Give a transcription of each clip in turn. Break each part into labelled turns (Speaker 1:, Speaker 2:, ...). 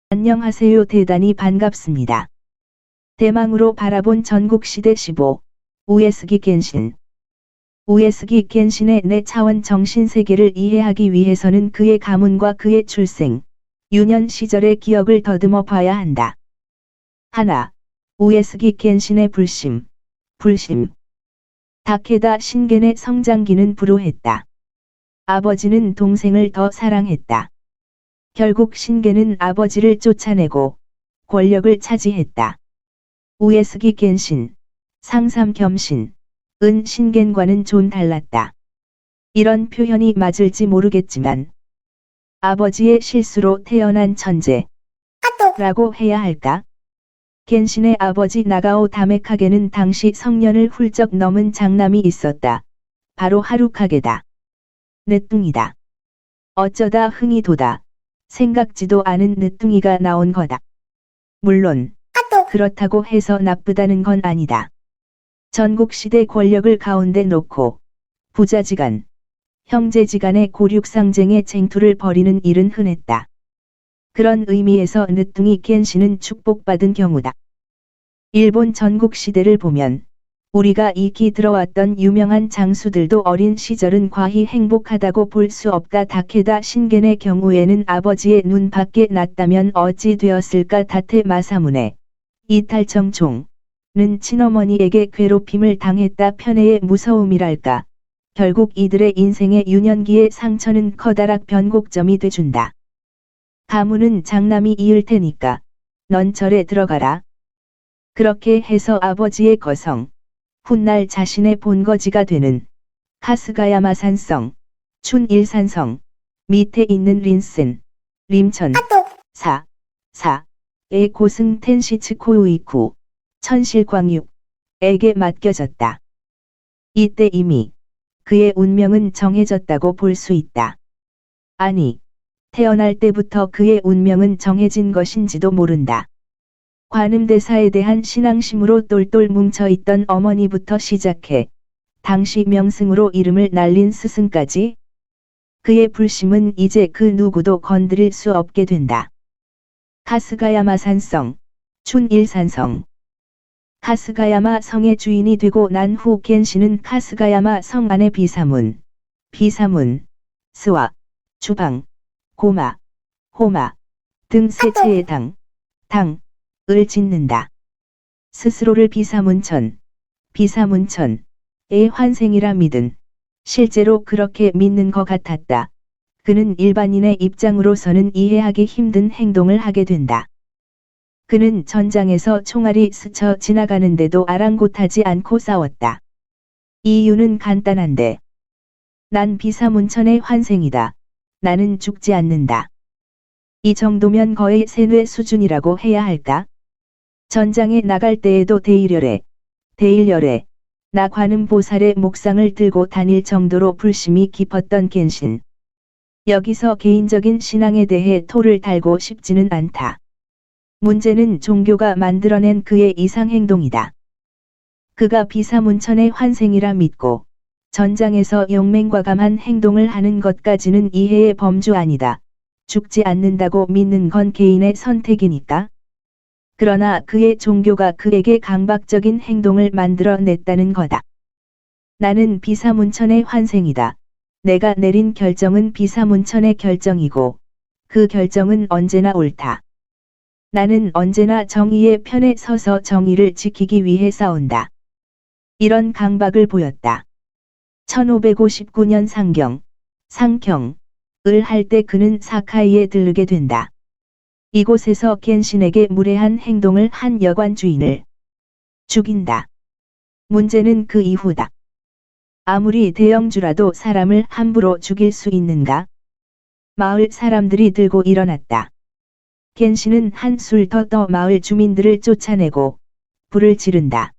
Speaker 1: 안녕하세요. 대단히 반갑습니다. 대망으로 바라본 전국시대 15. 우에스기 겐신. 우에스기 겐신의 내 차원 정신세계를 이해하기 위해서는 그의 가문과 그의 출생, 유년 시절의 기억을 더듬어 봐야 한다. 하나. 우에스기 겐신의 불심. 다케다 신겐의 성장기는 불우했다. 아버지는 동생을 더 사랑했다. 결국 신겐은 아버지를 쫓아내고 권력을 차지했다. 우에스기 겐신, 상삼겸신, 은 신겐과는 좀 달랐다. 이런 표현이 맞을지 모르겠지만 아버지의 실수로 태어난 천재라고 해야 할까? 겐신의 아버지 나가오 다메카게는 당시 성년을 훌쩍 넘은 장남이 있었다. 바로 하루카게다. 늦둥이다. 어쩌다 흥이 돋아 생각지도 않은 늦둥이가 나온 거다. 물론 그렇다고 해서 나쁘다는 건 아니다. 전국시대 권력을 가운데 놓고 부자지간, 형제지간의 고륙상쟁의 쟁투를 벌이는 일은 흔했다. 그런 의미에서 늦둥이 겐신은 축복받은 경우다. 일본 전국시대를 보면 우리가 익히 들어왔던 유명한 장수들도 어린 시절은 과히 행복하다고 볼 수 없다. 다케다 신겐의 경우에는 아버지의 눈 밖에 났다면 어찌 되었을까. 다테 마사무네, 이탈정총은 친어머니에게 괴롭힘을 당했다. 편애의 무서움이랄까. 결국 이들의 인생의 유년기의 상처는 커다란 변곡점이 돼준다. 가문은 장남이 이을 테니까 넌 절에 들어가라. 그렇게 해서 아버지의 거성, 훗날 자신의 본거지가 되는 카스가야마 산성, 춘일산성 밑에 있는 린센, 림천, 의 고승 텐시츠코우이쿠, 천실광육에게 맡겨졌다. 이때 이미 그의 운명은 정해졌다고 볼 수 있다. 아니, 태어날 때부터 그의 운명은 정해진 것인지도 모른다. 관음대사에 대한 신앙심으로 똘똘 뭉쳐있던 어머니부터 시작해 당시 명승으로 이름을 날린 스승까지 그의 불심은 이제 그 누구도 건드릴 수 없게 된다. 카스가야마 산성, 춘일산성. 카스가야마 성의 주인이 되고 난 후 겐신은 카스가야마 성 안의 비사문, 스와, 주방, 고마, 호마 등 세 채의 당을 짓는다. 스스로를 비사문천의 환생이라 믿은, 실제로 그렇게 믿는 것 같았다. 그는 일반인의 입장으로서는 이해하기 힘든 행동을 하게 된다. 그는 전장에서 총알이 스쳐 지나가는데도 아랑곳하지 않고 싸웠다. 이유는 간단한데, 난 비사문천의 환생이다. 나는 죽지 않는다. 이 정도면 거의 세뇌 수준이라고 해야 할까? 전장에 나갈 때에도 대일열에, 나 관음보살의 목상을 들고 다닐 정도로 불심이 깊었던 겐신. 여기서 개인적인 신앙에 대해 토를 달고 싶지는 않다. 문제는 종교가 만들어낸 그의 이상행동이다. 그가 비사문천의 환생이라 믿고 전장에서 용맹과감한 행동을 하는 것까지는 이해의 범주 아니다. 죽지 않는다고 믿는 건 개인의 선택이니까. 그러나 그의 종교가 그에게 강박적인 행동을 만들어냈다는 거다. 나는 비사문천의 환생이다. 내가 내린 결정은 비사문천의 결정이고 그 결정은 언제나 옳다. 나는 언제나 정의의 편에 서서 정의를 지키기 위해 싸운다. 이런 강박을 보였다. 1559년 상경을 할 때 그는 사카이에 들르게 된다. 이곳에서 겐신에게 무례한 행동을 한 여관 주인을 죽인다. 문제는 그 이후다. 아무리 대영주라도 사람을 함부로 죽일 수 있는가? 마을 사람들이 들고 일어났다. 겐신은 한술 더 마을 주민들을 쫓아내고 불을 지른다.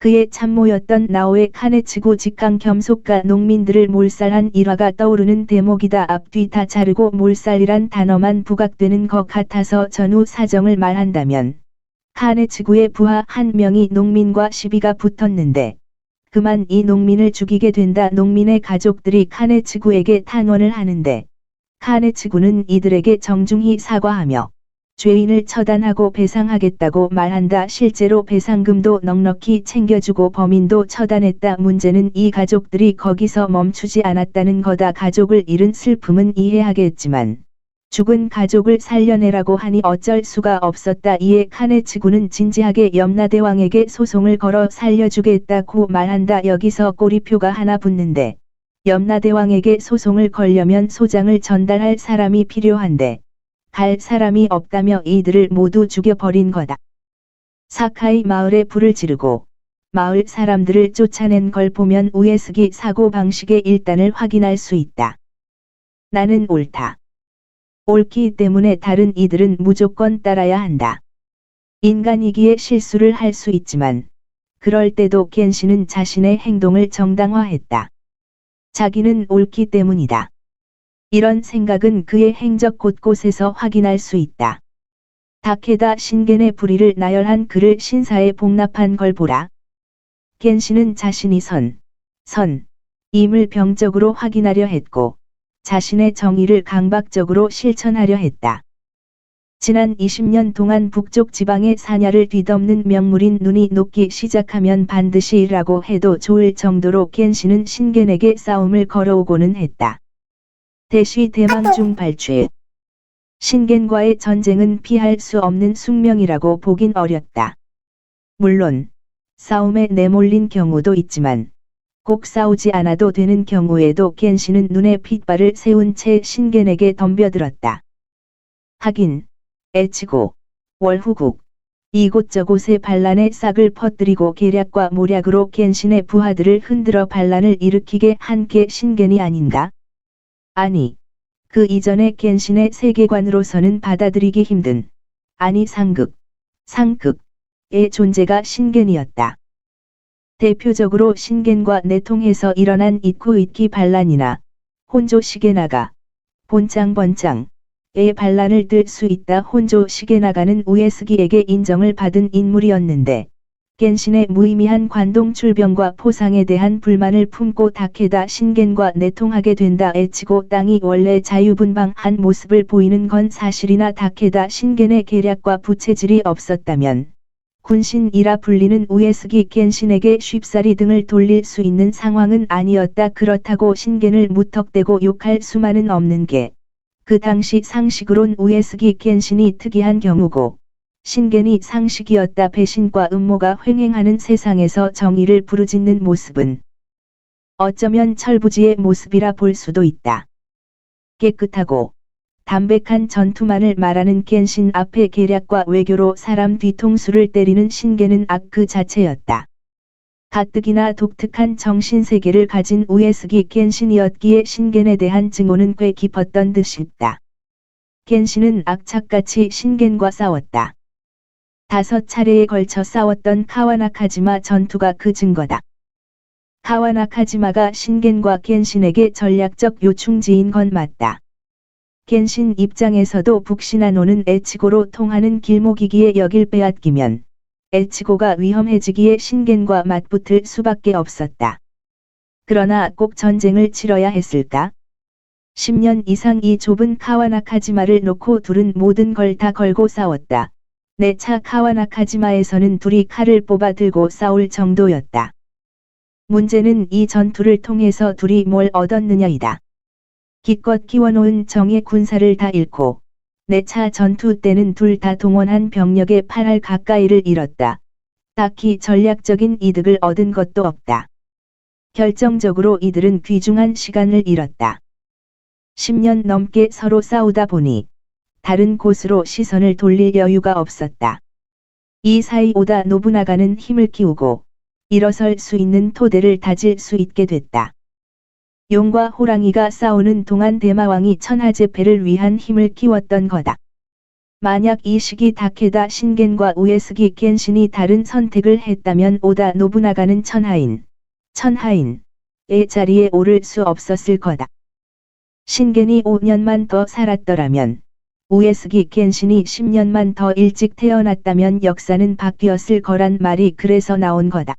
Speaker 1: 그의 참모였던 나오의 카네츠구 직강 겸속가 농민들을 몰살한 일화가 떠오르는 대목이다. 앞뒤 다 자르고 몰살이란 단어만 부각되는 것 같아서 전후 사정을 말한다면 카네츠구의 부하 한 명이 농민과 시비가 붙었는데 그만 이 농민을 죽이게 된다. 농민의 가족들이 카네츠구에게 탄원을 하는데 카네츠구는 이들에게 정중히 사과하며 죄인을 처단하고 배상하겠다고 말한다. 실제로 배상금도 넉넉히 챙겨주고 범인도 처단했다. 문제는 이 가족들이 거기서 멈추지 않았다는 거다. 가족을 잃은 슬픔은 이해하겠지만 죽은 가족을 살려내라고 하니 어쩔 수가 없었다. 이에 카네츠군은 진지하게 염라대왕에게 소송을 걸어 살려주겠다고 말한다. 여기서 꼬리표가 하나 붙는데 염라대왕에게 소송을 걸려면 소장을 전달할 사람이 필요한데 갈 사람이 없다며 이들을 모두 죽여버린 거다. 사카이 마을에 불을 지르고 마을 사람들을 쫓아낸 걸 보면 우에스기 사고방식의 일단을 확인할 수 있다. 나는 옳다. 옳기 때문에 다른 이들은 무조건 따라야 한다. 인간이기에 실수를 할 수 있지만 그럴 때도 겐신은 자신의 행동을 정당화했다. 자기는 옳기 때문이다. 이런 생각은 그의 행적 곳곳에서 확인할 수 있다. 다케다 신겐의 불의를 나열한 글을 신사에 복납한 걸 보라. 겐신은 자신이 임을 병적으로 확인하려 했고 자신의 정의를 강박적으로 실천하려 했다. 지난 20년 동안 북쪽 지방의 사냐를 뒤덮는 명물인 눈이 녹기 시작하면 반드시 라고 해도 좋을 정도로 겐신은 신겐에게 싸움을 걸어오고는 했다. 대시 대망중 발췌. 신겐과의 전쟁은 피할 수 없는 숙명이라고 보긴 어렵다. 물론 싸움에 내몰린 경우도 있지만 꼭 싸우지 않아도 되는 경우에도 겐신은 눈에 핏발을 세운 채 신겐에게 덤벼들었다. 하긴 에치고 월후국 이곳저곳에 반란의 싹을 퍼뜨리고 계략과 모략으로 겐신의 부하들을 흔들어 반란을 일으키게 한 게 신겐이 아닌가? 아니, 그 이전의 겐신의 세계관으로서는 받아들이기 힘든, 아니 상극의 존재가 신겐이었다. 대표적으로 신겐과 내통해서 일어난 이쿠이키 반란이나 혼조 시게나가, 본짱번짱의 반란을 들 수 있다. 혼조 시게나가는 우에스기에게 인정을 받은 인물이었는데, 겐신의 무의미한 관동 출병과 포상에 대한 불만을 품고 다케다 신겐과 내통하게 된다. 에치고 땅이 원래 자유분방한 모습을 보이는 건 사실이나 다케다 신겐의 계략과 부채질이 없었다면 군신이라 불리는 우에스기 겐신에게 쉽사리 등을 돌릴 수 있는 상황은 아니었다. 그렇다고 신겐을 무턱대고 욕할 수만은 없는 게 그 당시 상식으론 우에스기 겐신이 특이한 경우고 신겐이 상식이었다. 배신과 음모가 횡행하는 세상에서 정의를 부르짖는 모습은 어쩌면 철부지의 모습이라 볼 수도 있다. 깨끗하고 담백한 전투만을 말하는 겐신 앞에 계략과 외교로 사람 뒤통수를 때리는 신겐은 악 그 자체였다. 가뜩이나 독특한 정신세계를 가진 우에스기 겐신이었기에 신겐에 대한 증오는 꽤 깊었던 듯 싶다. 겐신은 악착같이 신겐과 싸웠다. 5차례에 걸쳐 싸웠던 카와나카지마 전투가 그 증거다. 카와나카지마가 신겐과 겐신에게 전략적 요충지인 건 맞다. 겐신 입장에서도 북시나노는 에치고로 통하는 길목이기에 여길 빼앗기면 에치고가 위험해지기에 신겐과 맞붙을 수밖에 없었다. 그러나 꼭 전쟁을 치러야 했을까? 10년 이상 이 좁은 카와나카지마를 놓고 둘은 모든 걸 다 걸고 싸웠다. 내 차 카와나카지마에서는 둘이 칼을 뽑아 들고 싸울 정도였다. 문제는 이 전투를 통해서 둘이 뭘 얻었느냐이다. 기껏 키워놓은 정예 군사를 다 잃고 내 차 전투 때는 둘 다 동원한 병력의 8할 가까이를 잃었다. 딱히 전략적인 이득을 얻은 것도 없다. 결정적으로 이들은 귀중한 시간을 잃었다. 10년 넘게 서로 싸우다 보니 다른 곳으로 시선을 돌릴 여유가 없었다. 이 사이 오다 노부나가는 힘을 키우고 일어설 수 있는 토대를 다질 수 있게 됐다. 용과 호랑이가 싸우는 동안 대마왕이 천하제패를 위한 힘을 키웠던 거다. 만약 이 시기 다케다 신겐과 우에스기 겐신이 다른 선택을 했다면 오다 노부나가는 천하인의 자리에 오를 수 없었을 거다. 신겐이 5년만 더 살았더라면, 우에스기 겐신이 10년만 더 일찍 태어났다면 역사는 바뀌었을 거란 말이 그래서 나온 거다.